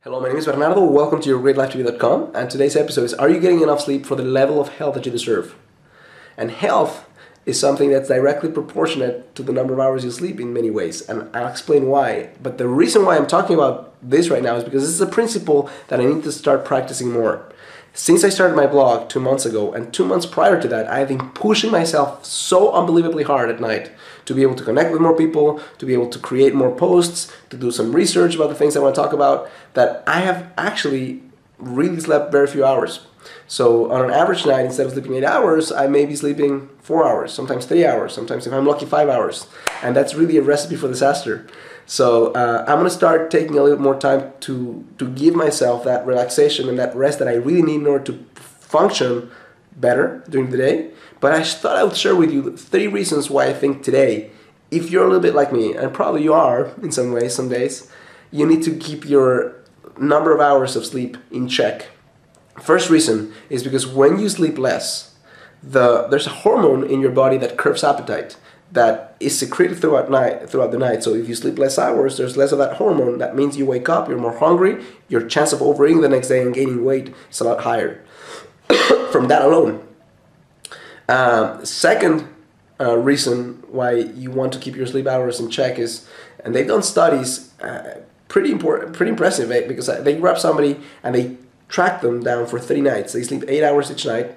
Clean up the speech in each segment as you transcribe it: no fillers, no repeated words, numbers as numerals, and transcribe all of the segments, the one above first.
Hello, my name is Bernardo. Welcome to yourgreatlifetv.com, and today's episode is: are you getting enough sleep for the level of health that you deserve? And health is something that's directly proportionate to the number of hours you sleep in many ways, and I'll explain why. But the reason why I'm talking about this right now is because this is a principle that I need to start practicing more. Since I started my blog 2 months ago, and 2 months prior to that, I have been pushing myself so unbelievably hard at night to be able to connect with more people, to be able to create more posts, to do some research about the things I want to talk about, that I have actually really slept very few hours. So on an average night, instead of sleeping 8 hours, I may be sleeping 4 hours, sometimes 3 hours, sometimes if I'm lucky 5 hours. And that's really a recipe for disaster. So I'm going to start taking a little more time to give myself that relaxation and that rest that I really need in order to function better during the day. But I thought I would share with you 3 reasons why I think today, if you're a little bit like me, and probably you are in some ways, some days, you need to keep your number of hours of sleep in check. First reason is because when you sleep less, there's a hormone in your body that curbs appetite, that is secreted throughout the night. So if you sleep less hours, there's less of that hormone. That means you wake up, you're more hungry, your chance of overeating the next day and gaining weight is a lot higher from that alone. Second reason why you want to keep your sleep hours in check is, and they've done studies, pretty impressive, because they grab somebody and they track them down for 3 nights. They sleep 8 hours each night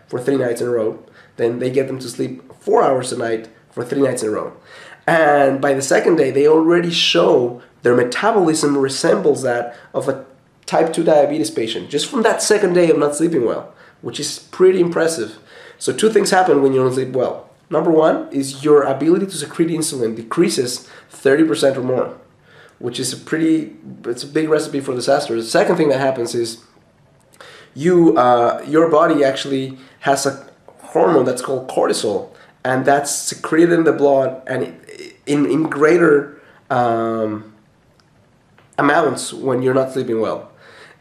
for 3 nights in a row. Then they get them to sleep 4 hours a night for 3 nights in a row. And by the second day, they already show their metabolism resembles that of a type 2 diabetes patient, just from that second day of not sleeping well, which is pretty impressive. So 2 things happen when you don't sleep well. Number 1 is your ability to secrete insulin decreases 30% or more, which is it's a big recipe for disaster. The second thing that happens is your body actually has a hormone that's called cortisol, and that's secreted in the blood and in greater amounts when you're not sleeping well.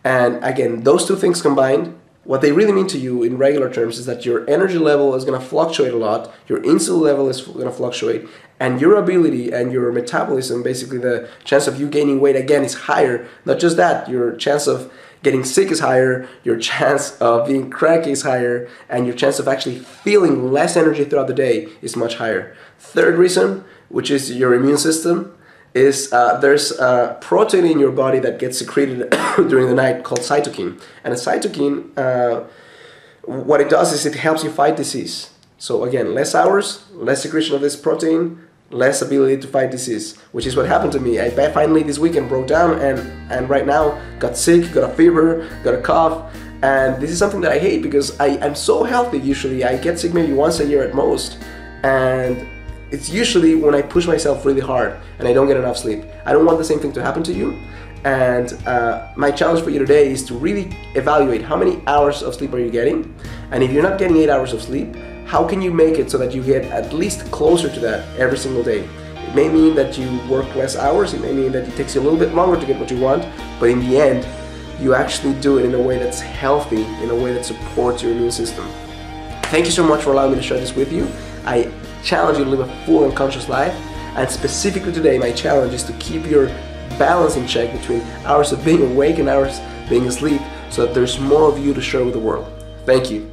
And again, those 2 things combined, what they really mean to you in regular terms is that your energy level is going to fluctuate a lot, your insulin level is going to fluctuate, and your ability and your metabolism, basically the chance of you gaining weight again, is higher. Not just that, your chance of getting sick is higher, your chance of being cranky is higher, and your chance of actually feeling less energy throughout the day is much higher. Third reason, which is your immune system, is there's a protein in your body that gets secreted during the night called cytokine. And a cytokine, what it does is it helps you fight disease. So again, less hours, less secretion of this protein, less ability to fight disease, which is what happened to me. I finally this weekend broke down and right now got sick, got a fever, got a cough, and this is something that I hate because I'm so healthy usually. I get sick maybe once a year at most, and it's usually when I push myself really hard and I don't get enough sleep. I don't want the same thing to happen to you, and my challenge for you today is to really evaluate how many hours of sleep are you getting, and if you're not getting 8 hours of sleep, how can you make it so that you get at least closer to that every single day? It may mean that you work less hours, it may mean that it takes you a little bit longer to get what you want, but in the end, you actually do it in a way that's healthy, in a way that supports your immune system. Thank you so much for allowing me to share this with you. I challenge you to live a full and conscious life, and specifically today, my challenge is to keep your balance in check between hours of being awake and hours being asleep, so that there's more of you to share with the world. Thank you.